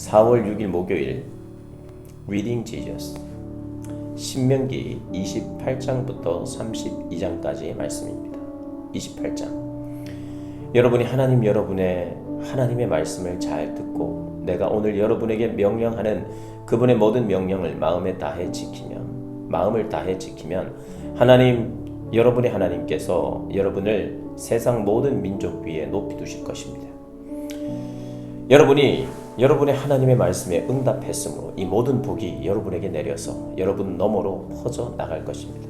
4월 6일 목요일 Reading Jesus 신명기 28장부터 32장까지의 말씀입니다. 28장 여러분이 하나님의 말씀을 잘 듣고 내가 오늘 여러분에게 명령하는 그분의 모든 명령을 마음을 다해 지키면 여러분의 하나님께서 여러분을 세상 모든 민족 위에 높이 두실 것입니다. 여러분의 하나님의 말씀에 응답했으므로 이 모든 복이 여러분에게 내려서 여러분 너머로 퍼져 나갈 것입니다.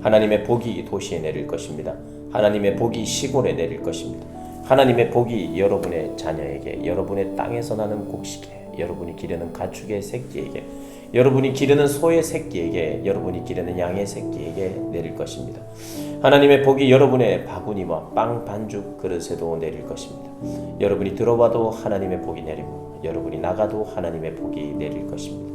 하나님의 복이 도시에 내릴 것입니다. 하나님의 복이 시골에 내릴 것입니다. 하나님의 복이 여러분의 자녀에게, 여러분의 땅에서 나는 곡식에, 여러분이 기르는 가축의 새끼에게, 여러분이 기르는 소의 새끼에게, 여러분이 기르는 양의 새끼에게 내릴 것입니다. 하나님의 복이 여러분의 바구니와 빵 반죽 그릇에도 내릴 것입니다. 여러분이 들어와도 하나님의 복이 내리고 여러분이 나가도 하나님의 복이 내릴 것입니다.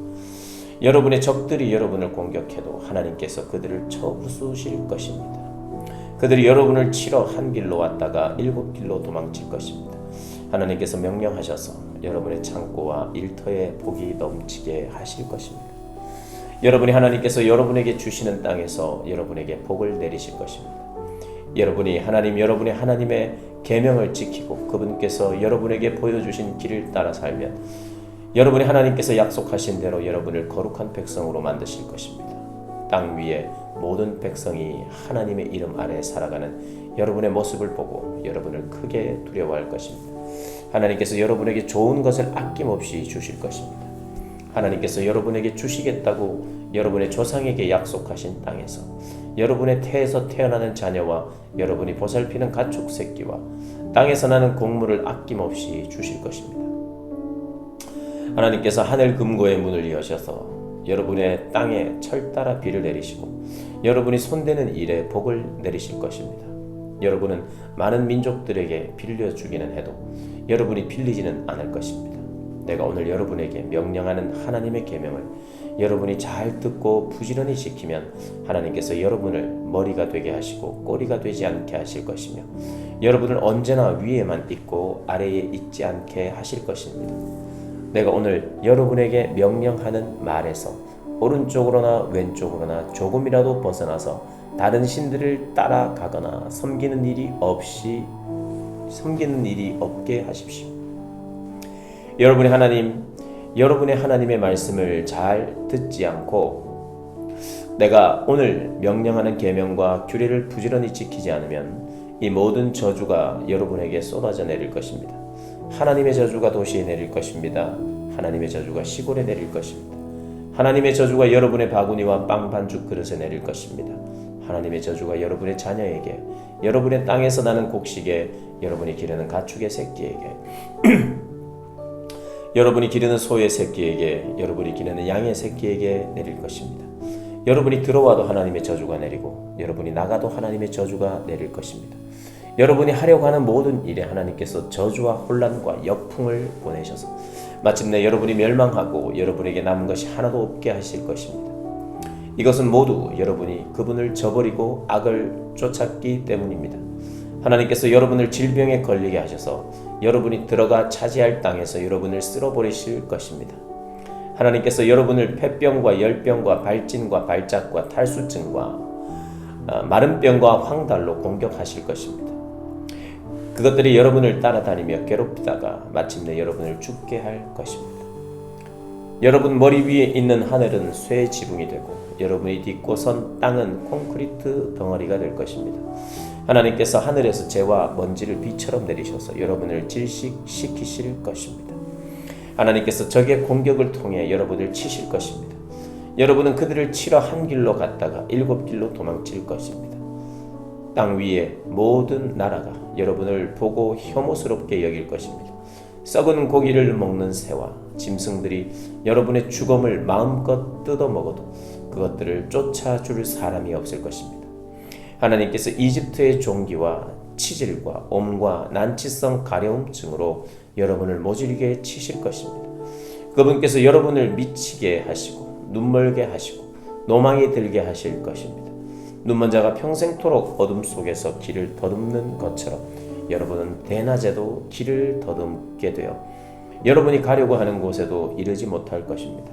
여러분의 적들이 여러분을 공격해도 하나님께서 그들을 쳐 부수실 것입니다. 그들이 여러분을 치러 한 길로 왔다가 7길로 도망칠 것입니다. 하나님께서 명령하셔서 여러분의 창고와 일터에 복이 넘치게 하실 것입니다. 하나님께서 여러분에게 주시는 땅에서 여러분에게 복을 내리실 것입니다. 여러분의 하나님의 계명을 지키고 그분께서 여러분에게 보여주신 길을 따라 살면 여러분의 하나님께서 약속하신 대로 여러분을 거룩한 백성으로 만드실 것입니다. 땅 위에 모든 백성이 하나님의 이름 아래 살아가는 여러분의 모습을 보고 여러분을 크게 두려워할 것입니다. 하나님께서 여러분에게 좋은 것을 아낌없이 주실 것입니다. 하나님께서 여러분에게 주시겠다고 여러분의 조상에게 약속하신 땅에서 여러분의 태에서 태어나는 자녀와 여러분이 보살피는 가축 새끼와 땅에서 나는 곡물을 아낌없이 주실 것입니다. 하나님께서 하늘 금고의 문을 여셔서 여러분의 땅에 철따라 비를 내리시고 여러분이 손대는 일에 복을 내리실 것입니다. 여러분은 많은 민족들에게 빌려주기는 해도 여러분이 빌리지는 않을 것입니다. 내가 오늘 여러분에게 명령하는 하나님의 계명을 여러분이 잘 듣고 부지런히 지키면 하나님께서 여러분을 머리가 되게 하시고 꼬리가 되지 않게 하실 것이며 여러분을 언제나 위에만 있고 아래에 있지 않게 하실 것입니다. 내가 오늘 여러분에게 명령하는 말에서 오른쪽으로나 왼쪽으로나 조금이라도 벗어나서 다른 신들을 따라가거나 섬기는 일이 없게 하십시오. 여러분의 하나님의 말씀을 잘 듣지 않고 내가 오늘 명령하는 계명과 규례를 부지런히 지키지 않으면 이 모든 저주가 여러분에게 쏟아져 내릴 것입니다. 하나님의 저주가 도시에 내릴 것입니다. 하나님의 저주가 시골에 내릴 것입니다. 하나님의 저주가 여러분의 바구니와 빵 반죽 그릇에 내릴 것입니다. 하나님의 저주가 여러분의 자녀에게, 여러분의 땅에서 나는 곡식에, 여러분이 기르는 가축의 새끼에게, 여러분이 기르는 소의 새끼에게, 여러분이 기르는 양의 새끼에게 내릴 것입니다. 여러분이 들어와도 하나님의 저주가 내리고 여러분이 나가도 하나님의 저주가 내릴 것입니다. 여러분이 하려고 하는 모든 일에 하나님께서 저주와 혼란과 역풍을 보내셔서 마침내 여러분이 멸망하고 여러분에게 남은 것이 하나도 없게 하실 것입니다. 이것은 모두 여러분이 그분을 저버리고 악을 쫓았기 때문입니다. 하나님께서 여러분을 질병에 걸리게 하셔서 여러분이 들어가 차지할 땅에서 여러분을 쓸어버리실 것입니다. 하나님께서 여러분을 폐병과 열병과 발진과 발작과 탈수증과 마른 병과 황달로 공격하실 것입니다. 그것들이 여러분을 따라다니며 괴롭히다가 마침내 여러분을 죽게 할 것입니다. 여러분 머리 위에 있는 하늘은 쇠 지붕이 되고 여러분이 딛고 선 땅은 콘크리트 덩어리가 될 것입니다. 하나님께서 하늘에서 재와 먼지를 비처럼 내리셔서 여러분을 질식시키실 것입니다. 하나님께서 적의 공격을 통해 여러분을 치실 것입니다. 여러분은 그들을 치러 한 길로 갔다가 7길로 도망칠 것입니다. 땅 위의 모든 나라가 여러분을 보고 혐오스럽게 여길 것입니다. 썩은 고기를 먹는 새와 짐승들이 여러분의 죽음을 마음껏 뜯어먹어도 그것들을 쫓아줄 사람이 없을 것입니다. 하나님께서 이집트의 종기와 치질과 옴과 난치성 가려움증으로 여러분을 모질게 치실 것입니다. 그분께서 여러분을 미치게 하시고 눈멀게 하시고 노망이 들게 하실 것입니다. 눈먼 자가 평생토록 어둠 속에서 길을 더듬는 것처럼 여러분은 대낮에도 길을 더듬게 되어 여러분이 가려고 하는 곳에도 이르지 못할 것입니다.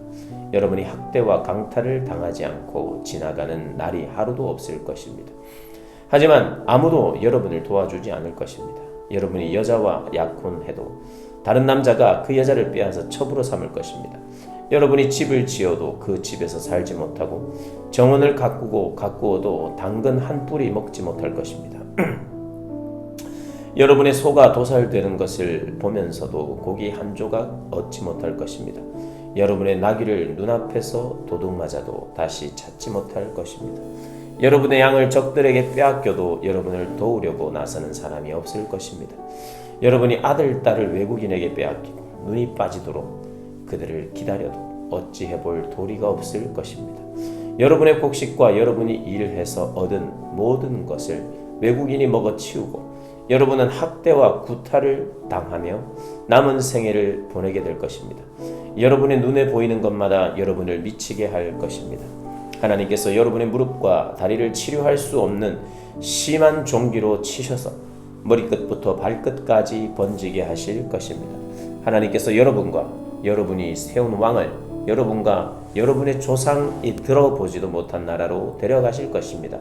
여러분이 학대와 강탈을 당하지 않고 지나가는 날이 하루도 없을 것입니다. 하지만 아무도 여러분을 도와주지 않을 것입니다. 여러분이 여자와 약혼해도 다른 남자가 그 여자를 빼앗아 첩으로 삼을 것입니다. 여러분이 집을 지어도 그 집에서 살지 못하고 정원을 가꾸어도 당근 한 뿌리 먹지 못할 것입니다. 여러분의 소가 도살되는 것을 보면서도 고기 한 조각 얻지 못할 것입니다. 여러분의 나귀를 눈앞에서 도둑 맞아도 다시 찾지 못할 것입니다. 여러분의 양을 적들에게 빼앗겨도 여러분을 도우려고 나서는 사람이 없을 것입니다. 여러분이 아들, 딸을 외국인에게 빼앗기고 눈이 빠지도록 그들을 기다려도 어찌 해볼 도리가 없을 것입니다. 여러분의 곡식과 여러분이 일해서 얻은 모든 것을 외국인이 먹어치우고 여러분은 학대와 구타를 당하며 남은 생애를 보내게 될 것입니다. 여러분의 눈에 보이는 것마다 여러분을 미치게 할 것입니다. 하나님께서 여러분의 무릎과 다리를 치료할 수 없는 심한 종기로 치셔서 머리끝부터 발끝까지 번지게 하실 것입니다. 하나님께서 여러분과 여러분이 세운 왕을 여러분과 여러분의 조상이 들어보지도 못한 나라로 데려가실 것입니다.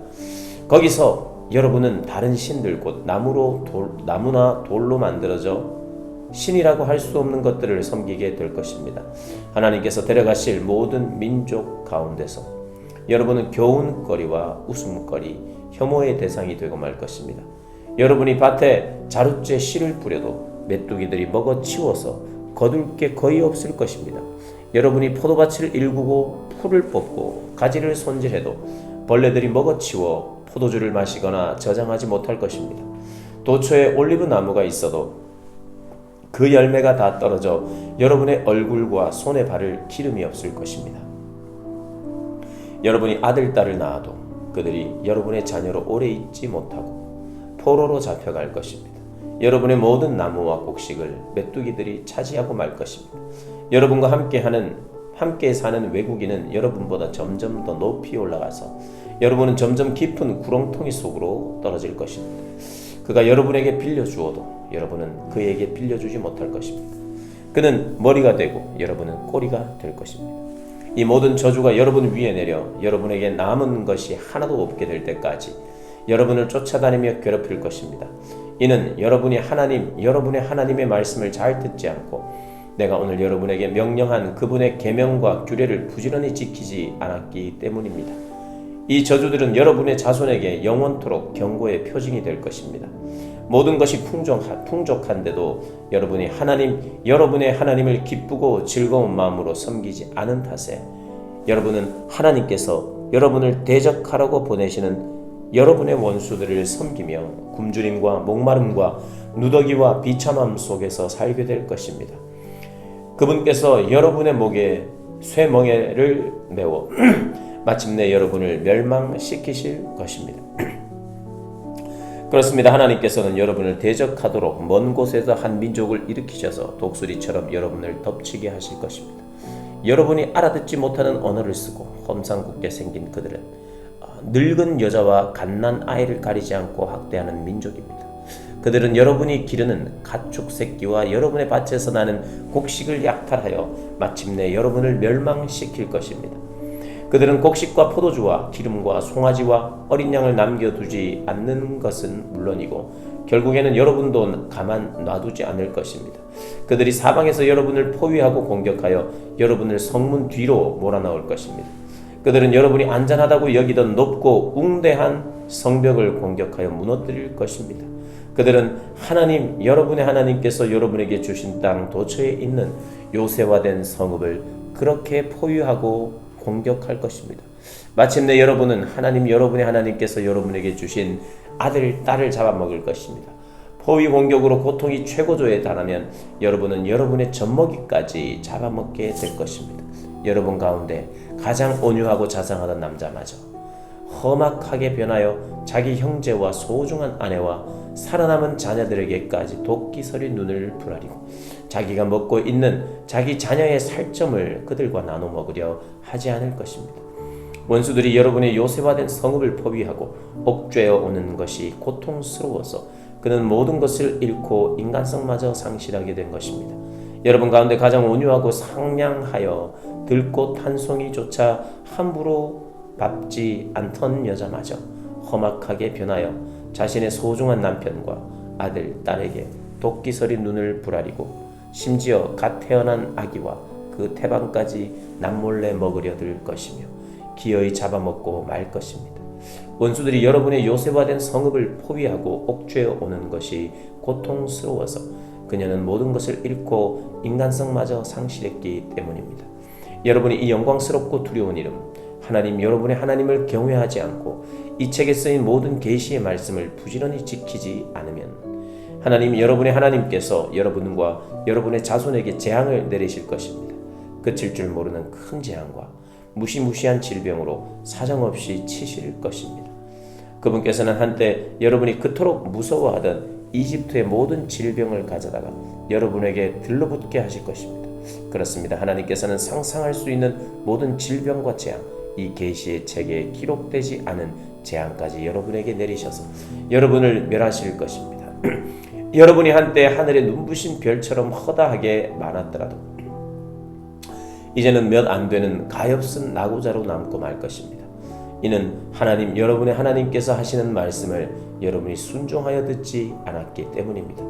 거기서 여러분은 다른 신들 곧 나무나 돌로 만들어져 신이라고 할 수 없는 것들을 섬기게 될 것입니다. 하나님께서 데려가실 모든 민족 가운데서 여러분은 교훈거리와 웃음거리, 혐오의 대상이 되고 말 것입니다. 여러분이 밭에 자루째 씨를 뿌려도 메뚜기들이 먹어치워서 거둘 게 거의 없을 것입니다. 여러분이 포도밭을 일구고 풀을 뽑고 가지를 손질해도 벌레들이 먹어치워 포도주를 마시거나 저장하지 못할 것입니다. 도처에 올리브 나무가 있어도 그 열매가 다 떨어져 여러분의 얼굴과 손에 바를 기름이 없을 것입니다. 여러분이 아들, 딸을 낳아도 그들이 여러분의 자녀로 오래 있지 못하고 포로로 잡혀갈 것입니다. 여러분의 모든 나무와 곡식을 메뚜기들이 차지하고 말 것입니다. 여러분과 함께 사는 외국인은 여러분보다 점점 더 높이 올라가서 여러분은 점점 깊은 구렁텅이 속으로 떨어질 것입니다. 그가 여러분에게 빌려주어도 여러분은 그에게 빌려주지 못할 것입니다. 그는 머리가 되고 여러분은 꼬리가 될 것입니다. 이 모든 저주가 여러분 위에 내려 여러분에게 남은 것이 하나도 없게 될 때까지 여러분을 쫓아다니며 괴롭힐 것입니다. 이는 여러분의 하나님의 말씀을 잘 듣지 않고 내가 오늘 여러분에게 명령한 그분의 계명과 규례를 부지런히 지키지 않았기 때문입니다. 이 저주들은 여러분의 자손에게 영원토록 경고의 표징이 될 것입니다. 모든 것이 풍족한데도 여러분의 하나님을 기쁘고 즐거운 마음으로 섬기지 않은 탓에 여러분은 하나님께서 여러분을 대적하라고 보내시는 여러분의 원수들을 섬기며 굶주림과 목마름과 누더기와 비참함 속에서 살게 될 것입니다. 그분께서 여러분의 목에 쇠멍에를 메워 마침내 여러분을 멸망시키실 것입니다. 그렇습니다. 하나님께서는 여러분을 대적하도록 먼 곳에서 한 민족을 일으키셔서 독수리처럼 여러분을 덮치게 하실 것입니다. 여러분이 알아듣지 못하는 언어를 쓰고 험상궂게 생긴 그들은 늙은 여자와 갓난 아이를 가리지 않고 학대하는 민족입니다. 그들은 여러분이 기르는 가축 새끼와 여러분의 밭에서 나는 곡식을 약탈하여 마침내 여러분을 멸망시킬 것입니다. 그들은 곡식과 포도주와 기름과 송아지와 어린 양을 남겨두지 않는 것은 물론이고 결국에는 여러분도 가만 놔두지 않을 것입니다. 그들이 사방에서 여러분을 포위하고 공격하여 여러분을 성문 뒤로 몰아넣을 것입니다. 그들은 여러분이 안전하다고 여기던 높고 웅대한 성벽을 공격하여 무너뜨릴 것입니다. 그들은 여러분의 하나님께서 여러분에게 주신 땅 도처에 있는 요새화된 성읍을 그렇게 포위하고 공격할 것입니다. 마침내 여러분은 여러분의 하나님께서 여러분에게 주신 아들, 딸을 잡아먹을 것입니다. 포위 공격으로 고통이 최고조에 달하면 여러분은 여러분의 젖먹이까지 잡아먹게 될 것입니다. 여러분 가운데 가장 온유하고 자상하던 남자마저 험악하게 변하여 자기 형제와 소중한 아내와 살아남은 자녀들에게까지 도끼서리 눈을 부라리고 자기가 먹고 있는 자기 자녀의 살점을 그들과 나눠 먹으려 하지 않을 것입니다. 원수들이 여러분의 요새화된 성읍을 포위하고 옥죄어 오는 것이 고통스러워서 그는 모든 것을 잃고 인간성마저 상실하게 된 것입니다. 여러분 가운데 가장 온유하고 상냥하여 들꽃 한 송이조차 함부로 밟지 않던 여자마저 험악하게 변하여 자신의 소중한 남편과 아들, 딸에게 도끼서린 눈을 부라리고 심지어 갓 태어난 아기와 그 태방까지 남몰래 먹으려 들 것이며 기어이 잡아먹고 말 것입니다. 원수들이 여러분의 요새화된 성읍을 포위하고 옥죄어 오는 것이 고통스러워서 그녀는 모든 것을 잃고 인간성마저 상실했기 때문입니다. 여러분이 이 영광스럽고 두려운 이름 하나님, 여러분의 하나님을 경외하지 않고 이 책에 쓰인 모든 계시의 말씀을 부지런히 지키지 않으면 하나님, 여러분의 하나님께서 여러분과 여러분의 자손에게 재앙을 내리실 것입니다. 그칠 줄 모르는 큰 재앙과 무시무시한 질병으로 사정없이 치실 것입니다. 그분께서는 한때 여러분이 그토록 무서워하던 이집트의 모든 질병을 가져다가 여러분에게 들러붙게 하실 것입니다. 그렇습니다. 하나님께서는 상상할 수 있는 모든 질병과 재앙, 이 계시의 책에 기록되지 않은 재앙까지 여러분에게 내리셔서 여러분을 멸하실 것입니다. 여러분이 한때 하늘의 눈부신 별처럼 허다하게 많았더라도 이제는 몇 안 되는 가엾은 나고자로 남고 말 것입니다. 이는 하나님, 여러분의 하나님께서 하시는 말씀을 여러분이 순종하여 듣지 않았기 때문입니다.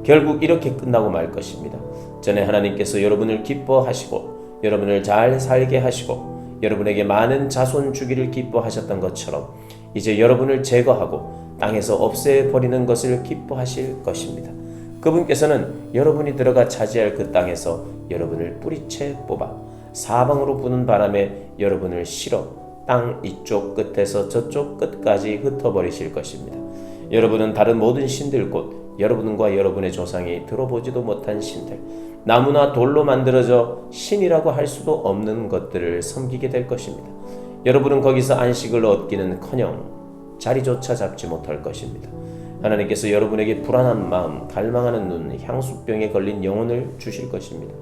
결국 이렇게 끝나고 말 것입니다. 전에 하나님께서 여러분을 기뻐하시고 여러분을 잘 살게 하시고 여러분에게 많은 자손 주기를 기뻐하셨던 것처럼 이제 여러분을 제거하고 땅에서 없애버리는 것을 기뻐하실 것입니다. 그분께서는 여러분이 들어가 차지할 그 땅에서 여러분을 뿌리채 뽑아 사방으로 부는 바람에 여러분을 실어 땅 이쪽 끝에서 저쪽 끝까지 흩어버리실 것입니다. 여러분은 다른 모든 신들 곧 여러분과 여러분의 조상이 들어보지도 못한 신들, 나무나 돌로 만들어져 신이라고 할 수도 없는 것들을 섬기게 될 것입니다. 여러분은 거기서 안식을 얻기는커녕 자리조차 잡지 못할 것입니다. 하나님께서 여러분에게 불안한 마음, 갈망하는 눈, 향수병에 걸린 영혼을 주실 것입니다.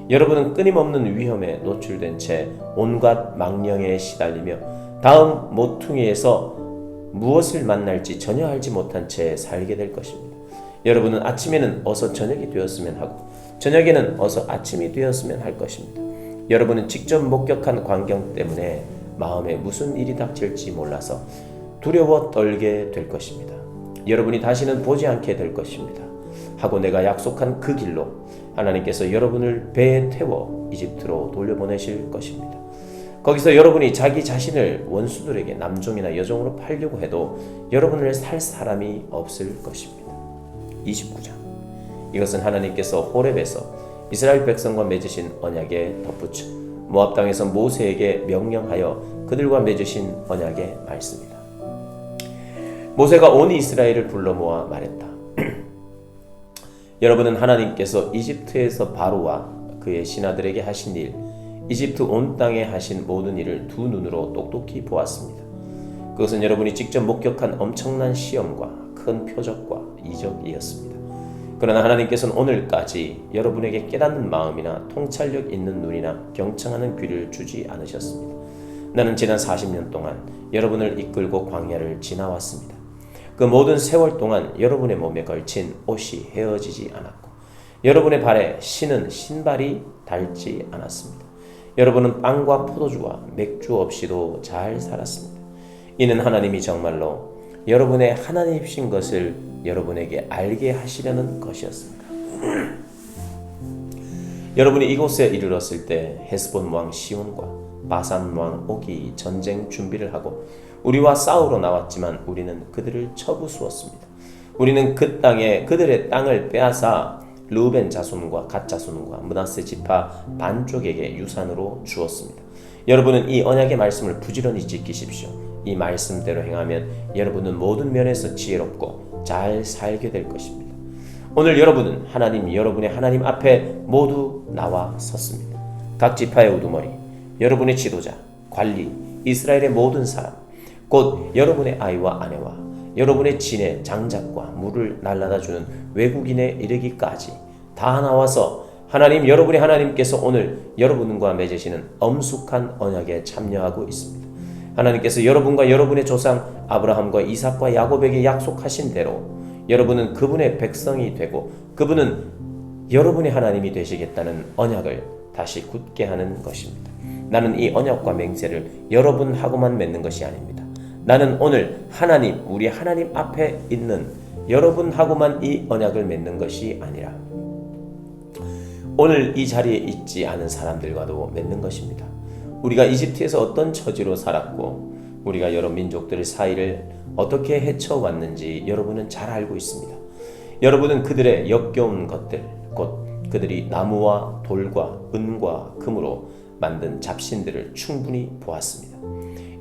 여러분은 끊임없는 위험에 노출된 채 온갖 망령에 시달리며 다음 모퉁이에서 무엇을 만날지 전혀 알지 못한 채 살게 될 것입니다. 여러분은 아침에는 어서 저녁이 되었으면 하고 저녁에는 어서 아침이 되었으면 할 것입니다. 여러분은 직접 목격한 광경 때문에 마음에 무슨 일이 닥칠지 몰라서 두려워 떨게 될 것입니다. 여러분이 다시는 보지 않게 될 것입니다. 하고 내가 약속한 그 길로 하나님께서 여러분을 배에 태워 이집트로 돌려보내실 것입니다. 거기서 여러분이 자기 자신을 원수들에게 남종이나 여종으로 팔려고 해도 여러분을 살 사람이 없을 것입니다. 29장. 이것은 하나님께서 호렙에서 이스라엘 백성과 맺으신 언약에 덧붙여 모압 땅에서 모세에게 명령하여 그들과 맺으신 언약의 말씀이다. 모세가 온 이스라엘을 불러 모아 말했다. 여러분은 하나님께서 이집트에서 바로와 그의 신하들에게 하신 일, 이집트 온 땅에 하신 모든 일을 두 눈으로 똑똑히 보았습니다. 그것은 여러분이 직접 목격한 엄청난 시험과 큰 표적과 이적이었습니다. 그러나 하나님께서는 오늘까지 여러분에게 깨닫는 마음이나 통찰력 있는 눈이나 경청하는 귀를 주지 않으셨습니다. 나는 지난 40년 동안 여러분을 이끌고 광야를 지나왔습니다. 그 모든 세월 동안 여러분의 몸에 걸친 옷이 헤어지지 않았고 여러분의 발에 신은 신발이 닳지 않았습니다. 여러분은 빵과 포도주와 맥주 없이도 잘 살았습니다. 이는 하나님이 정말로 여러분의 하나님이신 것을 여러분에게 알게 하시려는 것이었습니다. 여러분이 이곳에 이르렀을 때 헤스본 왕 시온과 바산 왕 옥이 전쟁 준비를 하고 우리와 싸우러 나왔지만 우리는 그들을 쳐부수었습니다. 우리는 그 땅에 그들의 땅을 빼앗아 르우벤 자손과 갓 자손과 므낫세 지파 반쪽에게 유산으로 주었습니다. 여러분은 이 언약의 말씀을 부지런히 지키십시오. 이 말씀대로 행하면 여러분은 모든 면에서 지혜롭고 잘 살게 될 것입니다. 오늘 여러분은 여러분의 하나님 앞에 모두 나와 섰습니다. 각 지파의 우두머리, 여러분의 지도자, 관리, 이스라엘의 모든 사람, 곧 여러분의 아이와 아내와 여러분의 진의 장작과 물을 날라다 주는 외국인에 이르기까지 다 나와서 여러분의 하나님께서 오늘 여러분과 맺으시는 엄숙한 언약에 참여하고 있습니다. 하나님께서 여러분과 여러분의 조상 아브라함과 이삭과 야곱에게 약속하신 대로 여러분은 그분의 백성이 되고 그분은 여러분의 하나님이 되시겠다는 언약을 다시 굳게 하는 것입니다. 나는 이 언약과 맹세를 여러분하고만 맺는 것이 아닙니다. 나는 오늘 하나님, 우리 하나님 앞에 있는 여러분하고만 이 언약을 맺는 것이 아니라 오늘 이 자리에 있지 않은 사람들과도 맺는 것입니다. 우리가 이집트에서 어떤 처지로 살았고 우리가 여러 민족들 사이를 어떻게 헤쳐왔는지 여러분은 잘 알고 있습니다. 여러분은 그들의 역겨운 것들, 곧 그들이 나무와 돌과 은과 금으로 만든 잡신들을 충분히 보았습니다.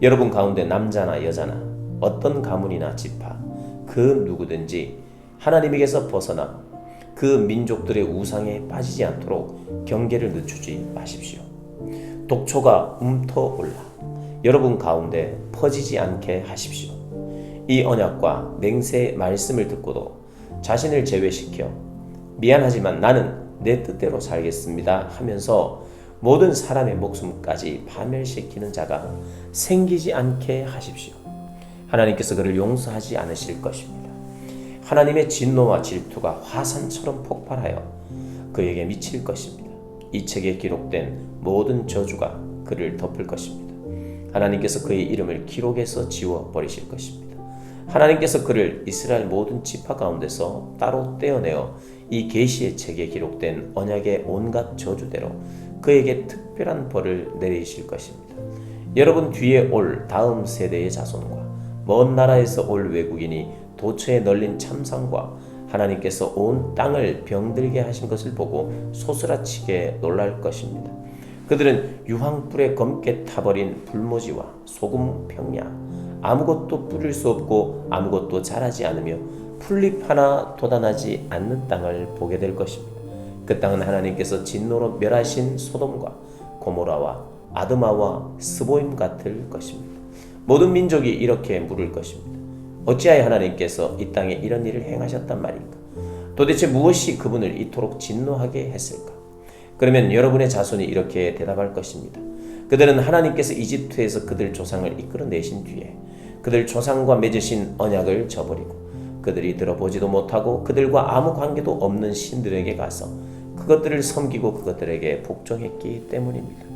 여러분 가운데 남자나 여자나 어떤 가문이나 지파 그 누구든지 하나님에게서 벗어나 그 민족들의 우상에 빠지지 않도록 경계를 늦추지 마십시오. 독초가 움터올라 여러분 가운데 퍼지지 않게 하십시오. 이 언약과 맹세의 말씀을 듣고도 자신을 제외시켜 미안하지만 나는 내 뜻대로 살겠습니다 하면서 모든 사람의 목숨까지 파멸시키는 자가 생기지 않게 하십시오. 하나님께서 그를 용서하지 않으실 것입니다. 하나님의 진노와 질투가 화산처럼 폭발하여 그에게 미칠 것입니다. 이 책에 기록된 모든 저주가 그를 덮을 것입니다. 하나님께서 그의 이름을 기록에서 지워버리실 것입니다. 하나님께서 그를 이스라엘 모든 지파 가운데서 따로 떼어내어 이 계시의 책에 기록된 언약의 온갖 저주대로 그에게 특별한 벌을 내리실 것입니다. 여러분 뒤에 올 다음 세대의 자손과 먼 나라에서 올 외국인이 도처에 널린 참상과 하나님께서 온 땅을 병들게 하신 것을 보고 소스라치게 놀랄 것입니다. 그들은 유황불에 검게 타버린 불모지와 소금 평야, 아무것도 뿌릴 수 없고 아무것도 자라지 않으며 풀잎 하나 돋아나지 않는 땅을 보게 될 것입니다. 그 땅은 하나님께서 진노로 멸하신 소돔과 고모라와 아드마와 스보임 같을 것입니다. 모든 민족이 이렇게 물을 것입니다. 어찌하여 하나님께서 이 땅에 이런 일을 행하셨단 말인가? 도대체 무엇이 그분을 이토록 진노하게 했을까? 그러면 여러분의 자손이 이렇게 대답할 것입니다. 그들은 하나님께서 이집트에서 그들 조상을 이끌어내신 뒤에 그들 조상과 맺으신 언약을 저버리고 그들이 들어보지도 못하고 그들과 아무 관계도 없는 신들에게 가서 그것들을 섬기고 그것들에게 복종했기 때문입니다.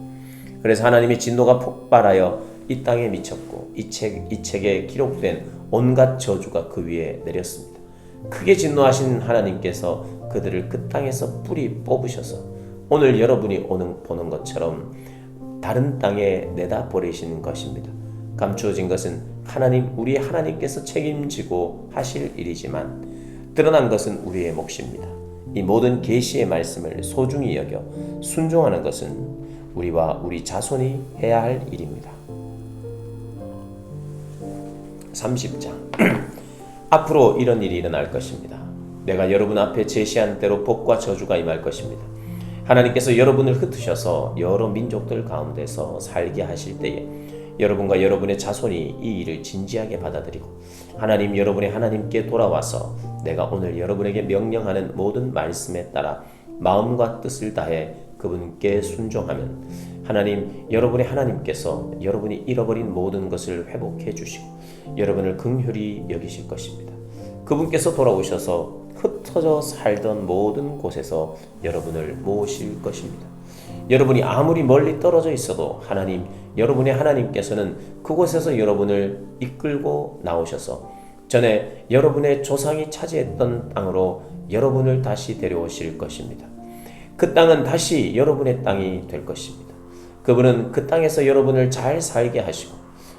그래서 하나님의 진노가 폭발하여 이 땅에 미쳤고 이 책에 기록된 온갖 저주가 그 위에 내렸습니다. 크게 진노하신 하나님께서 그들을 그 땅에서 뿌리 뽑으셔서 오늘 여러분이 보는 것처럼 다른 땅에 내다 버리신 것입니다. 감추어진 것은 우리 하나님께서 책임지고 하실 일이지만 드러난 것은 우리의 몫입니다. 이 모든 계시의 말씀을 소중히 여겨 순종하는 것은 우리와 우리 자손이 해야 할 일입니다. 30장 앞으로 이런 일이 일어날 것입니다. 내가 여러분 앞에 제시한 대로 복과 저주가 임할 것입니다. 하나님께서 여러분을 흩으셔서 여러 민족들 가운데서 살게 하실 때에 여러분과 여러분의 자손이 이 일을 진지하게 받아들이고 여러분의 하나님께 돌아와서 내가 오늘 여러분에게 명령하는 모든 말씀에 따라 마음과 뜻을 다해 그분께 순종하면 여러분의 하나님께서 여러분이 잃어버린 모든 것을 회복해 주시고 여러분을 긍휼히 여기실 것입니다. 그분께서 돌아오셔서 흩어져 살던 모든 곳에서 여러분을 모으실 것입니다. 여러분이 아무리 멀리 떨어져 있어도 여러분의 하나님께서는 그곳에서 여러분을 이끌고 나오셔서 전에 여러분의 조상이 차지했던 땅으로 여러분을 다시 데려오실 것입니다. 그 땅은 다시 여러분의 땅이 될 것입니다. 그분은 그 땅에서 여러분을 잘 살게 하시고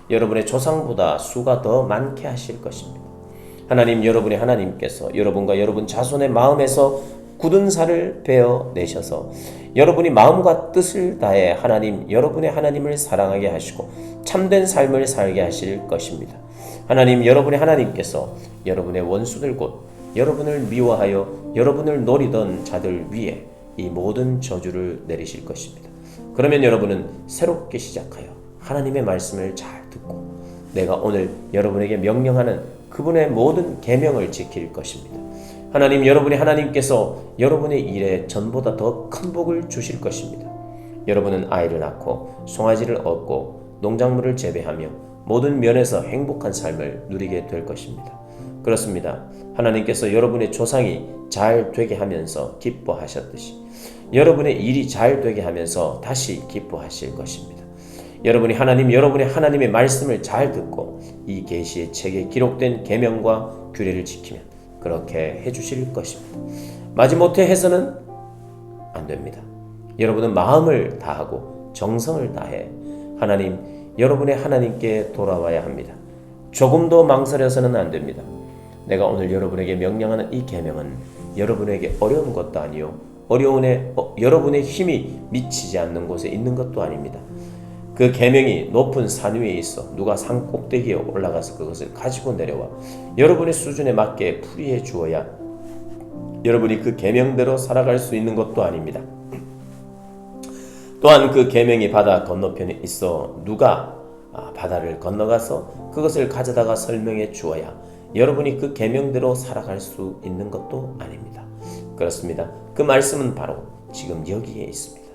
여러분의 조상보다 수가 더 많게 하실 것입니다. 여러분의 하나님께서 여러분과 여러분 자손의 마음에서 굳은 살을 베어내셔서 여러분이 마음과 뜻을 다해 여러분의 하나님을 사랑하게 하시고 참된 삶을 살게 하실 것입니다. 여러분의 하나님께서 여러분의 원수들 곧 여러분을 미워하여 여러분을 노리던 자들 위에 이 모든 저주를 내리실 것입니다. 그러면 여러분은 새롭게 시작하여 하나님의 말씀을 잘 듣고 내가 오늘 여러분에게 명령하는 그분의 모든 계명을 지킬 것입니다. 여러분의 하나님께서 여러분의 일에 전보다 더 큰 복을 주실 것입니다. 여러분은 아이를 낳고 송아지를 얻고 농작물을 재배하며 모든 면에서 행복한 삶을 누리게 될 것입니다. 그렇습니다. 하나님께서 여러분의 조상이 잘 되게 하면서 기뻐하셨듯이 여러분의 일이 잘 되게 하면서 다시 기뻐하실 것입니다. 여러분의 하나님의 말씀을 잘 듣고 이 계시의 책에 기록된 계명과 규례를 지키면 그렇게 해주실 것입니다. 마지못해 해서는 안 됩니다. 여러분은 마음을 다하고 정성을 다해 여러분의 하나님께 돌아와야 합니다. 조금도 망설여서는 안 됩니다. 내가 오늘 여러분에게 명령하는 이 계명은 여러분에게 어려운 것도 아니요 여러분의 힘이 미치지 않는 곳에 있는 것도 아닙니다. 그 계명이 높은 산 위에 있어 누가 산 꼭대기에 올라가서 그것을 가지고 내려와 여러분의 수준에 맞게 풀이해 주어야 여러분이 그 계명대로 살아갈 수 있는 것도 아닙니다. 또한 그 계명이 바다 건너편에 있어 누가 바다를 건너가서 그것을 가져다가 설명해 주어야 여러분이 그 계명대로 살아갈 수 있는 것도 아닙니다. 그렇습니다. 그 말씀은 바로 지금 여기에 있습니다.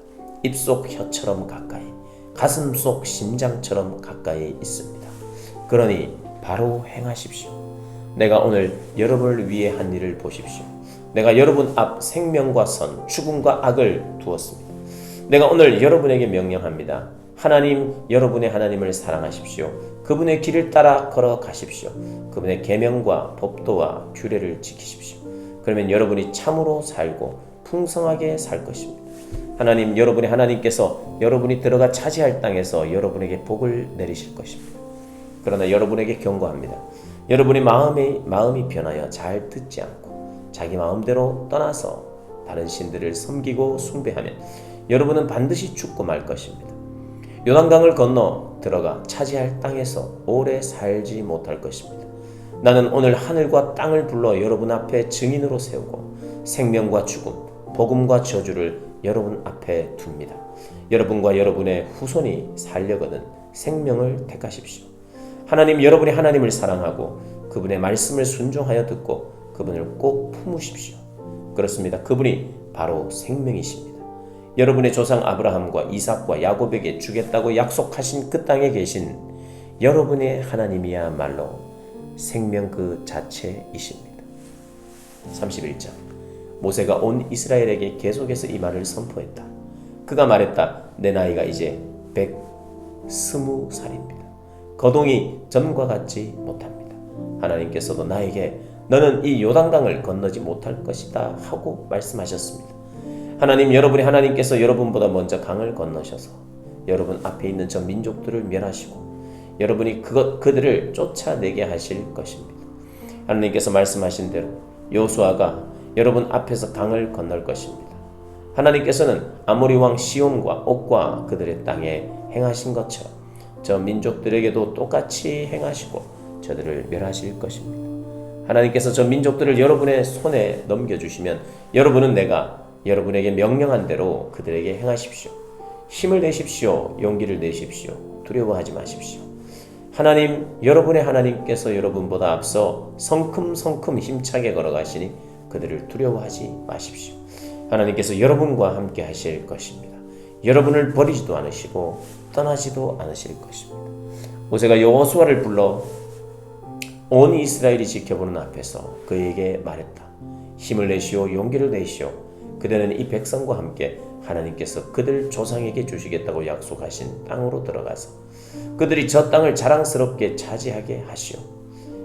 입속 혀처럼 가까이, 가슴 속 심장처럼 가까이 있습니다. 그러니 바로 행하십시오. 내가 오늘 여러분을 위해 한 일을 보십시오. 내가 여러분 앞 생명과 선, 죽음과 악을 두었습니다. 내가 오늘 여러분에게 명령합니다. 여러분의 하나님을 사랑하십시오. 그분의 길을 따라 걸어가십시오. 그분의 계명과 법도와 규례를 지키십시오. 그러면 여러분이 참으로 살고 풍성하게 살 것입니다. 여러분의 하나님께서 여러분이 들어가 차지할 땅에서 여러분에게 복을 내리실 것입니다. 그러나 여러분에게 경고합니다. 여러분의 마음이 변하여 잘 듣지 않고 자기 마음대로 떠나서 다른 신들을 섬기고 숭배하면 여러분은 반드시 죽고 말 것입니다. 요단강을 건너 들어가 차지할 땅에서 오래 살지 못할 것입니다. 나는 오늘 하늘과 땅을 불러 여러분 앞에 증인으로 세우고 생명과 죽음, 복음과 저주를 여러분 앞에 둡니다. 여러분과 여러분의 후손이 살려거든 생명을 택하십시오. 여러분의 하나님을 사랑하고 그분의 말씀을 순종하여 듣고 그분을 꼭 품으십시오. 그렇습니다. 그분이 바로 생명이십니다. 여러분의 조상 아브라함과 이삭과 야곱에게 주겠다고 약속하신 그 땅에 계신 여러분의 하나님이야말로 생명 그 자체이십니다. 31장 모세가 온 이스라엘에게 계속해서 이 말을 선포했다. 그가 말했다. 내 나이가 이제 120살입니다. 거동이 전과 같지 못합니다. 하나님께서도 나에게 너는 이 요단강을 건너지 못할 것이다 하고 말씀하셨습니다. 여러분의 하나님께서 여러분보다 먼저 강을 건너셔서 여러분 앞에 있는 저 민족들을 멸하시고 여러분이 그들을 쫓아내게 하실 것입니다. 하나님께서 말씀하신 대로 여호수아가 여러분 앞에서 강을 건널 것입니다. 하나님께서는 아모리 왕 시온과 옥과 그들의 땅에 행하신 것처럼 저 민족들에게도 똑같이 행하시고 저들을 멸하실 것입니다. 하나님께서 저 민족들을 여러분의 손에 넘겨주시면 여러분은 내가 여러분에게 명령한 대로 그들에게 행하십시오. 힘을 내십시오. 용기를 내십시오. 두려워하지 마십시오. 여러분의 하나님께서 여러분보다 앞서 성큼성큼 힘차게 걸어가시니 그들을 두려워하지 마십시오. 하나님께서 여러분과 함께 하실 것입니다. 여러분을 버리지도 않으시고 떠나지도 않으실 것입니다. 모세가 여호수아를 불러 온 이스라엘이 지켜보는 앞에서 그에게 말했다. 힘을 내시오. 용기를 내시오. 그대는 이 백성과 함께 하나님께서 그들 조상에게 주시겠다고 약속하신 땅으로 들어가서 그들이 저 땅을 자랑스럽게 차지하게 하시오.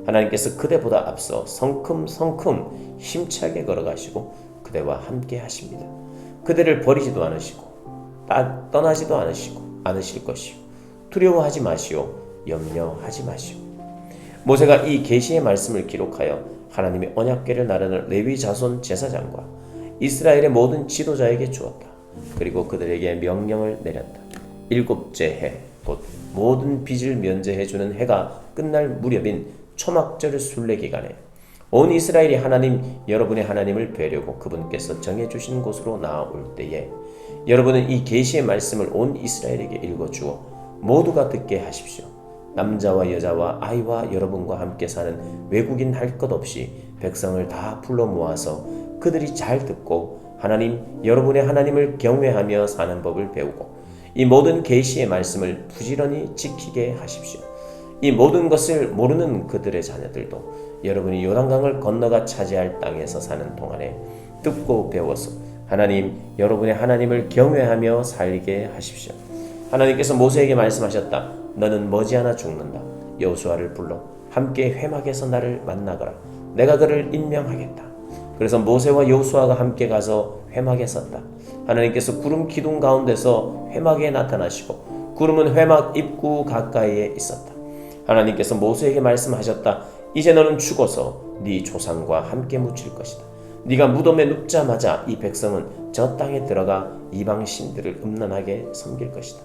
하나님께서 그대보다 앞서 성큼성큼 힘차게 걸어가시고 그대와 함께 하십니다. 그대를 버리지도 않으시고 떠나지도 않으실 것이요. 두려워하지 마시오. 염려하지 마시오. 모세가 이 계시의 말씀을 기록하여 하나님의 언약궤를 나르는 레위 자손 제사장과 이스라엘의 모든 지도자에게 주었다. 그리고 그들에게 명령을 내렸다. 7째 해, 곧 모든 빚을 면제해주는 해가 끝날 무렵인 초막절 순례 기간에 온 이스라엘이 여러분의 하나님을 뵈려고 그분께서 정해주신 곳으로 나아올 때에 여러분은 이 계시의 말씀을 온 이스라엘에게 읽어주어 모두가 듣게 하십시오. 남자와 여자와 아이와 여러분과 함께 사는 외국인 할 것 없이 백성을 다 불러 모아서 그들이 잘 듣고 여러분의 하나님을 경외하며 사는 법을 배우고 이 모든 계시의 말씀을 부지런히 지키게 하십시오. 이 모든 것을 모르는 그들의 자녀들도 여러분이 요단강을 건너가 차지할 땅에서 사는 동안에 듣고 배워서 하나님, 여러분의 하나님을 경외하며 살게 하십시오. 하나님께서 모세에게 말씀하셨다. 너는 머지않아 죽는다. 여호수아를 불러 함께 회막에서 나를 만나거라. 내가 그를 임명하겠다. 그래서 모세와 여호수아가 함께 가서 회막에 섰다. 하나님께서 구름 기둥 가운데서 회막에 나타나시고 구름은 회막 입구 가까이에 있었다. 하나님께서 모세에게 말씀하셨다. 이제 너는 죽어서 네 조상과 함께 묻힐 것이다. 네가 무덤에 눕자마자 이 백성은 저 땅에 들어가 이방 신들을 음란하게 섬길 것이다.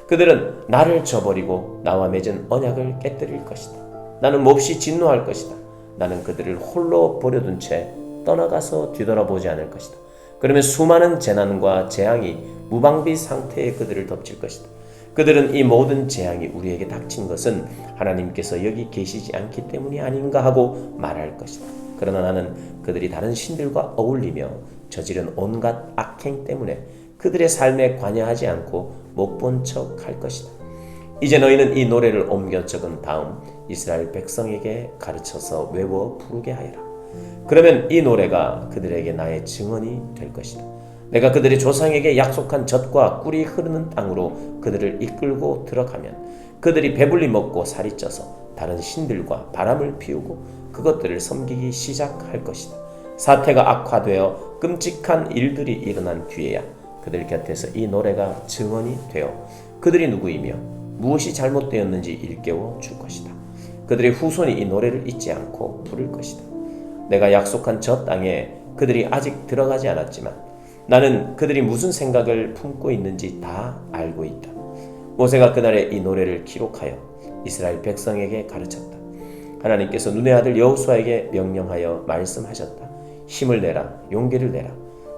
그들은 나를 저버리고 나와 맺은 언약을 깨뜨릴 것이다. 나는 몹시 진노할 것이다. 나는 그들을 홀로 버려둔 채 떠나가서 뒤돌아보지 않을 것이다. 그러면 수많은 재난과 재앙이 무방비 상태의 그들을 덮칠 것이다. 그들은 이 모든 재앙이 우리에게 닥친 것은 하나님께서 여기 계시지 않기 때문이 아닌가 하고 말할 것이다. 그러나 나는 그들이 다른 신들과 어울리며 저지른 온갖 악행 때문에 그들의 삶에 관여하지 않고 못 본 척 할 것이다. 이제 너희는 이 노래를 옮겨 적은 다음 이스라엘 백성에게 가르쳐서 외워 부르게 하여라. 그러면 이 노래가 그들에게 나의 증언이 될 것이다. 내가 그들의 조상에게 약속한 젖과 꿀이 흐르는 땅으로 그들을 이끌고 들어가면 그들이 배불리 먹고 살이 쪄서 다른 신들과 바람을 피우고 그것들을 섬기기 시작할 것이다. 사태가 악화되어 끔찍한 일들이 일어난 뒤에야 그들 곁에서 이 노래가 증언이 되어 그들이 누구이며 무엇이 잘못되었는지 일깨워 줄 것이다. 그들의 후손이 이 노래를 잊지 않고 부를 것이다. 내가 약속한 저 땅에 그들이 아직 들어가지 않았지만 나는 그들이 무슨 생각을 품고 있는지 다 알고 있다. 모세가 그날에 이 노래를 기록하여 이스라엘 백성에게 가르쳤다. 하나님께서 눈의 아들 여호수아에게 명령하여 말씀하셨다. 힘을 내라, 용기를 내라.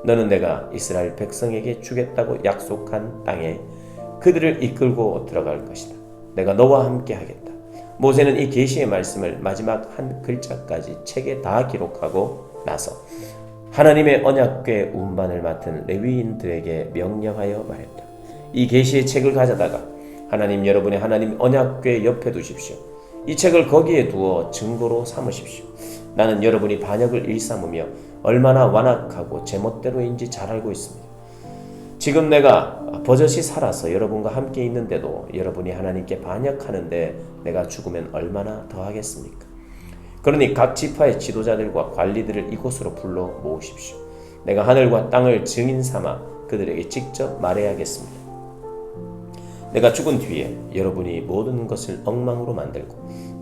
너는 내가 이스라엘 백성에게 주겠다고 약속한 땅에 그들을 이끌고 들어갈 것이다. 내가 너와 함께 하겠다. 모세는 이 계시의 말씀을 마지막 한 글자까지 책에 다 기록하고 나서 하나님의 언약궤 운반을 맡은 레위인들에게 명령하여 말했다. 이 계시의 책을 가져다가 하나님, 여러분의 하나님 언약궤 옆에 두십시오. 이 책을 거기에 두어 증거로 삼으십시오. 나는 여러분이 반역을 일삼으며 얼마나 완악하고 제멋대로인지 잘 알고 있습니다. 지금 내가 버젓이 살아서 여러분과 함께 있는데도 여러분이 하나님께 반역하는데 내가 죽으면 얼마나 더하겠습니까? 그러니 각 지파의 지도자들과 관리들을 이곳으로 불러 모으십시오. 내가 하늘과 땅을 증인 삼아 그들에게 직접 말해야겠습니다. 내가 죽은 뒤에 여러분이 모든 것을 엉망으로 만들고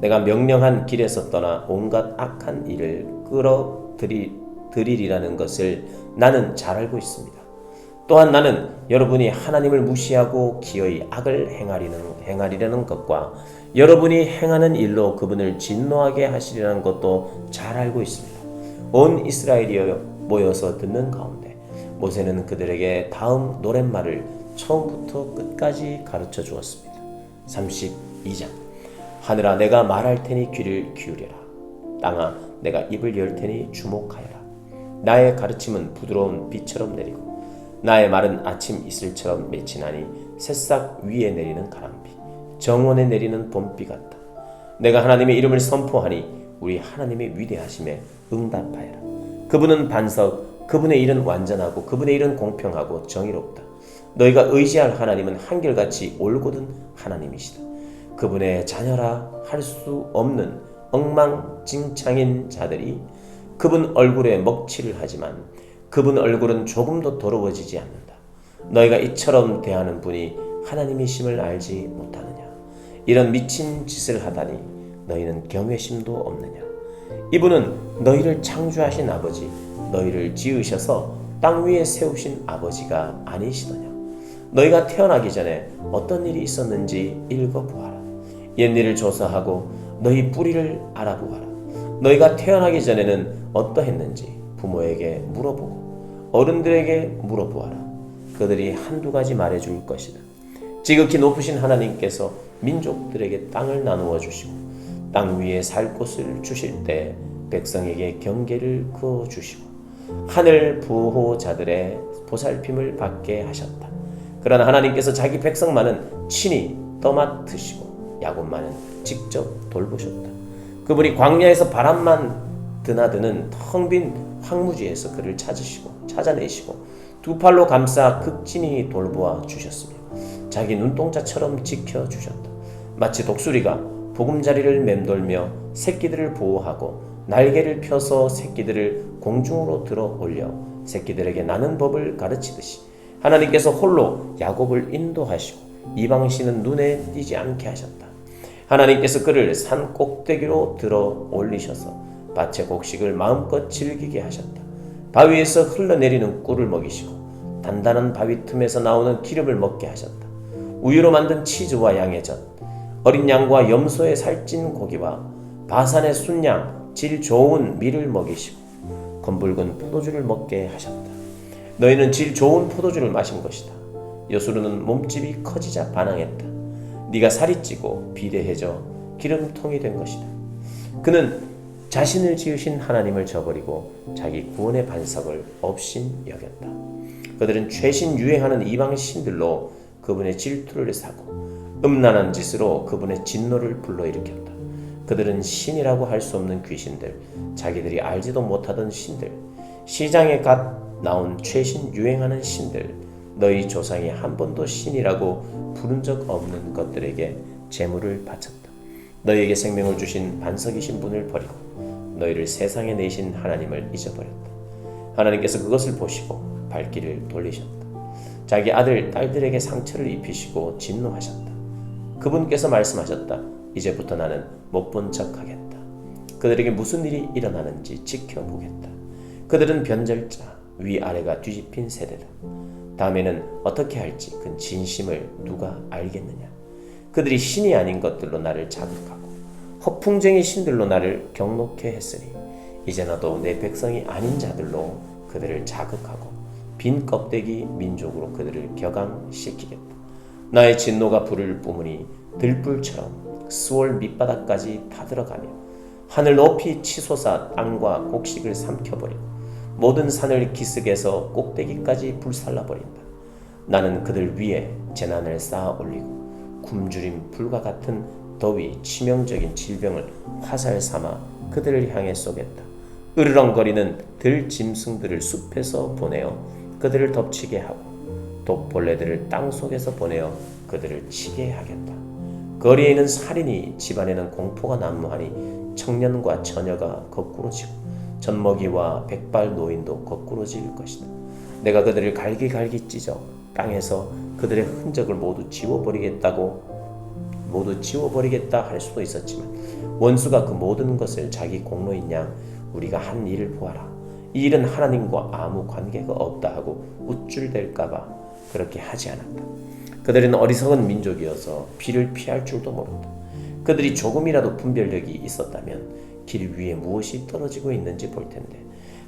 내가 명령한 길에서 떠나 온갖 악한 일을 끌어들이리라는 것을 나는 잘 알고 있습니다. 또한 나는 여러분이 하나님을 무시하고 기어이 악을 행하리라는 것과 여러분이 행하는 일로 그분을 진노하게 하시리라는 것도 잘 알고 있습니다. 온 이스라엘이 모여서 듣는 가운데 모세는 그들에게 다음 노랫말을 처음부터 끝까지 가르쳐 주었습니다. 32장. 하늘아, 내가 말할 테니 귀를 기울여라. 땅아, 내가 입을 열 테니 주목하여라. 나의 가르침은 부드러운 비처럼 내리고 나의 말은 아침 이슬처럼 맺히나니 새싹 위에 내리는 가람비, 정원에 내리는 봄비 같다. 내가 하나님의 이름을 선포하니 우리 하나님의 위대하심에 응답하여라. 그분은 반석, 그분의 일은 완전하고 그분의 일은 공평하고 정의롭다. 너희가 의지할 하나님은 한결같이 올곧은 하나님이시다. 그분의 자녀라 할 수 없는 엉망진창인 자들이 그분 얼굴에 먹칠을 하지만 그분 얼굴은 조금도 더러워지지 않는다. 너희가 이처럼 대하는 분이 하나님이심을 알지 못하느냐? 이런 미친 짓을 하다니 너희는 경외심도 없느냐? 이분은 너희를 창조하신 아버지, 너희를 지으셔서 땅 위에 세우신 아버지가 아니시더냐? 너희가 태어나기 전에 어떤 일이 있었는지 읽어보아라. 옛일을 조사하고 너희 뿌리를 알아보아라. 너희가 태어나기 전에는 어떠했는지 부모에게 물어보고 어른들에게 물어보아라. 그들이 한두 가지 말해줄 것이다. 지극히 높으신 하나님께서 민족들에게 땅을 나누어 주시고 땅 위에 살 곳을 주실 때 백성에게 경계를 그어 주시고 하늘 보호자들의 보살핌을 받게 하셨다. 그러나 하나님께서 자기 백성만은 친히 떠맡으시고 야곱만은 직접 돌보셨다. 그분이 광야에서 바람만 드나드는 텅 빈 황무지에서 그를 찾아내시고 두 팔로 감싸 극진히 돌보아 주셨으며 자기 눈동자처럼 지켜주셨다. 마치 독수리가 보금자리를 맴돌며 새끼들을 보호하고 날개를 펴서 새끼들을 공중으로 들어 올려 새끼들에게 나는 법을 가르치듯이 하나님께서 홀로 야곱을 인도하시고 이방신은 눈에 띄지 않게 하셨다. 하나님께서 그를 산 꼭대기로 들어 올리셔서 밭의 곡식을 마음껏 즐기게 하셨다. 바위에서 흘러내리는 꿀을 먹이시고 단단한 바위 틈에서 나오는 기름을 먹게 하셨다. 우유로 만든 치즈와 양의 젖, 어린 양과 염소의 살찐 고기와 바산의 순양, 질 좋은 밀을 먹이시고 검붉은 포도주를 먹게 하셨다. 너희는 질 좋은 포도주를 마신 것이다. 여수르는 몸집이 커지자 반항했다. 네가 살이 찌고 비대해져 기름통이 된 것이다. 그는 자신을 지으신 하나님을 저버리고 자기 구원의 반석을 업신 여겼다. 그들은 최신 유행하는 이방 신들로 그분의 질투를 사고 음란한 짓으로 그분의 진노를 불러일으켰다. 그들은 신이라고 할 수 없는 귀신들, 자기들이 알지도 못하던 신들, 시장에 갓 나온 최신 유행하는 신들, 너희 조상이 한 번도 신이라고 부른 적 없는 것들에게 제물을 바쳤다. 너희에게 생명을 주신 반석이신 분을 버리고 너희를 세상에 내신 하나님을 잊어버렸다. 하나님께서 그것을 보시고 발길을 돌리셨다. 자기 아들, 딸들에게 상처를 입히시고 진노하셨다. 그분께서 말씀하셨다. 이제부터 나는 못 본 척하겠다. 그들에게 무슨 일이 일어나는지 지켜보겠다. 그들은 변절자, 위아래가 뒤집힌 세대다. 다음에는 어떻게 할지 그 진심을 누가 알겠느냐. 그들이 신이 아닌 것들로 나를 자극하고 허풍쟁이 신들로 나를 경록해 했으니 이제 나도 내 백성이 아닌 자들로 그들을 자극하고 빈 껍데기 민족으로 그들을 격앙시키겠다. 나의 진노가 불을 뿜으니 들불처럼 스월 밑바닥까지 타들어가며 하늘 높이 치솟아 땅과 곡식을 삼켜버리고 모든 산을 기슭에서 꼭대기까지 불살라버린다. 나는 그들 위에 재난을 쌓아 올리고 굶주림 불과 같은 더위, 치명적인 질병을 화살 삼아 그들을 향해 쏘겠다. 으르렁거리는 들짐승들을 숲에서 보내어 그들을 덮치게 하고 독벌레들을 땅속에서 보내어 그들을 치게 하겠다. 거리에 있는 살인이, 집안에는 공포가 난무하니 청년과 처녀가 거꾸로 지고 젖먹이와 백발 노인도 거꾸로 질 것이다. 내가 그들을 갈기갈기 찢어 땅에서 그들의 흔적을 모두 지워버리겠다 할 수도 있었지만 원수가 그 모든 것을 자기 공로인 양 우리가 한 일을 보아라. 이 일은 하나님과 아무 관계가 없다 하고 우쭐댈까봐 그렇게 하지 않았다. 그들은 어리석은 민족이어서 비를 피할 줄도 모른다. 그들이 조금이라도 분별력이 있었다면 길 위에 무엇이 떨어지고 있는지 볼 텐데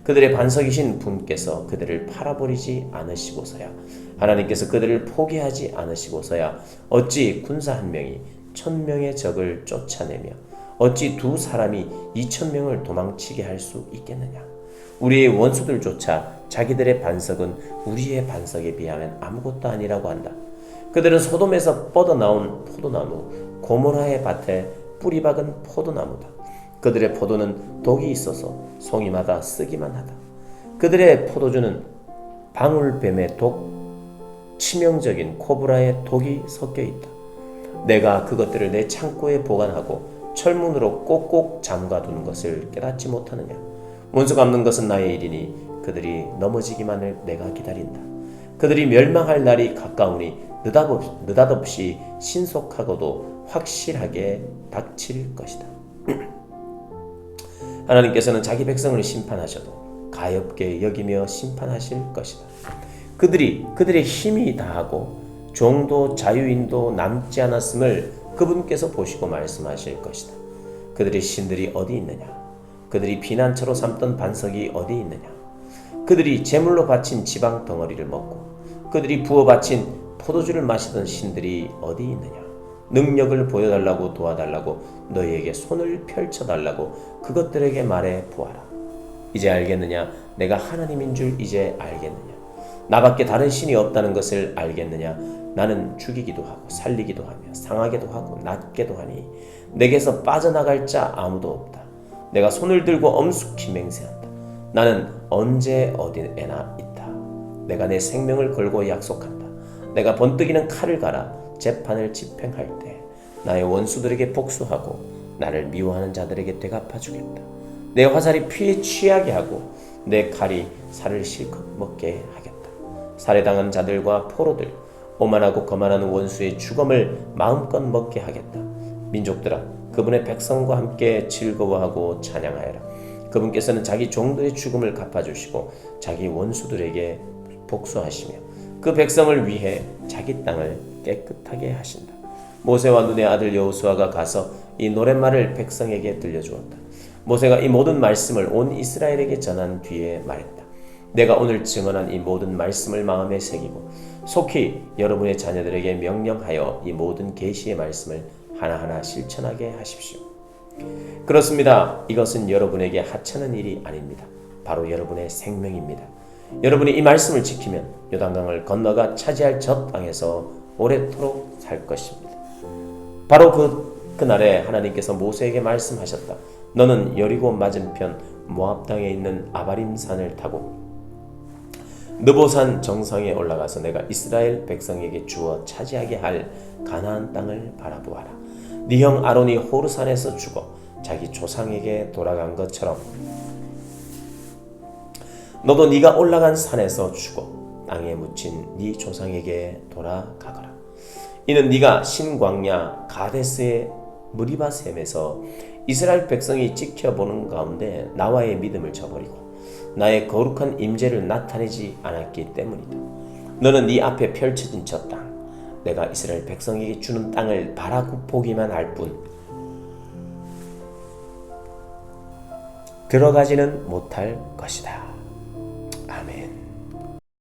그들의 반석이신 분께서 그들을 팔아버리지 않으시고서야 하나님께서 그들을 포기하지 않으시고서야 어찌 군사 한 명이 1000명의 적을 쫓아내며 어찌 두 사람이 2000명을 도망치게 할 수 있겠느냐. 우리의 원수들조차 자기들의 반석은 우리의 반석에 비하면 아무것도 아니라고 한다. 그들은 소돔에서 뻗어나온 포도나무, 고모라의 밭에 뿌리 박은 포도나무다. 그들의 포도는 독이 있어서 송이마다 쓰기만 하다. 그들의 포도주는 방울뱀의 독, 치명적인 코브라의 독이 섞여 있다. 내가 그것들을 내 창고에 보관하고 철문으로 꼭꼭 잠가두는 것을 깨닫지 못하느냐. 원수 갚는 것은 나의 일이니 그들이 넘어지기만을 내가 기다린다. 그들이 멸망할 날이 가까우니 느닷없이 신속하고도 확실하게 닥칠 것이다. 하나님께서는 자기 백성을 심판하셔도 가엾게 여기며 심판하실 것이다. 그들의 힘이 다하고 종도 자유인도 남지 않았음을 그분께서 보시고 말씀하실 것이다. 그들의 신들이 어디 있느냐? 그들이 피난처로 삼던 반석이 어디 있느냐? 그들이 제물로 바친 지방 덩어리를 먹고 그들이 부어 바친 포도주를 마시던 신들이 어디 있느냐? 능력을 보여달라고 도와달라고 너희에게 손을 펼쳐달라고 그것들에게 말해 보아라. 이제 알겠느냐? 내가 하나님인 줄 이제 알겠느냐? 나밖에 다른 신이 없다는 것을 알겠느냐? 나는 죽이기도 하고 살리기도 하며 상하게도 하고 낫게도 하니 내게서 빠져나갈 자 아무도 없다. 내가 손을 들고 엄숙히 맹세한다. 나는 언제 어디에나 있다. 내가 내 생명을 걸고 약속한다. 내가 번뜩이는 칼을 갈아 재판을 집행할 때 나의 원수들에게 복수하고 나를 미워하는 자들에게 되갚아 주겠다. 내 화살이 피에 취하게 하고 내 칼이 살을 실컷 먹게 하겠다. 살해당한 자들과 포로들, 오만하고 거만한 원수의 죽음을 마음껏 먹게 하겠다. 민족들아, 그분의 백성과 함께 즐거워하고 찬양하여라. 그분께서는 자기 종들의 죽음을 갚아주시고 자기 원수들에게 복수하시며 그 백성을 위해 자기 땅을 깨끗하게 하신다. 모세와 눈의 아들 여호수아가 가서 이 노랫말을 백성에게 들려주었다. 모세가 이 모든 말씀을 온 이스라엘에게 전한 뒤에 말했다. 내가 오늘 증언한 이 모든 말씀을 마음에 새기고 속히 여러분의 자녀들에게 명령하여 이 모든 계시의 말씀을 하나하나 실천하게 하십시오. 그렇습니다. 이것은 여러분에게 하찮은 일이 아닙니다. 바로 여러분의 생명입니다. 여러분이 이 말씀을 지키면 요단강을 건너가 차지할 저 땅에서 오래도록 살 것입니다. 바로 그날에 하나님께서 모세에게 말씀하셨다. 너는 여리고 맞은편 모압 땅에 있는 아바림 산을 타고 느보산 정상에 올라가서 내가 이스라엘 백성에게 주어 차지하게 할 가나안 땅을 바라보아라. 네 형 아론이 호르산에서 죽어 자기 조상에게 돌아간 것처럼 너도 네가 올라간 산에서 죽어 땅에 묻힌 네 조상에게 돌아가거라. 이는 네가 신광야 가데스의 무리바셈에서 이스라엘 백성이 지켜보는 가운데 나와의 믿음을 저버리고 나의 거룩한 임재를 나타내지 않았기 때문이다. 너는 네 앞에 펼쳐진 저 땅, 내가 이스라엘 백성에게 주는 땅을 바라보기만 할 뿐 들어가지는 못할 것이다. 아멘.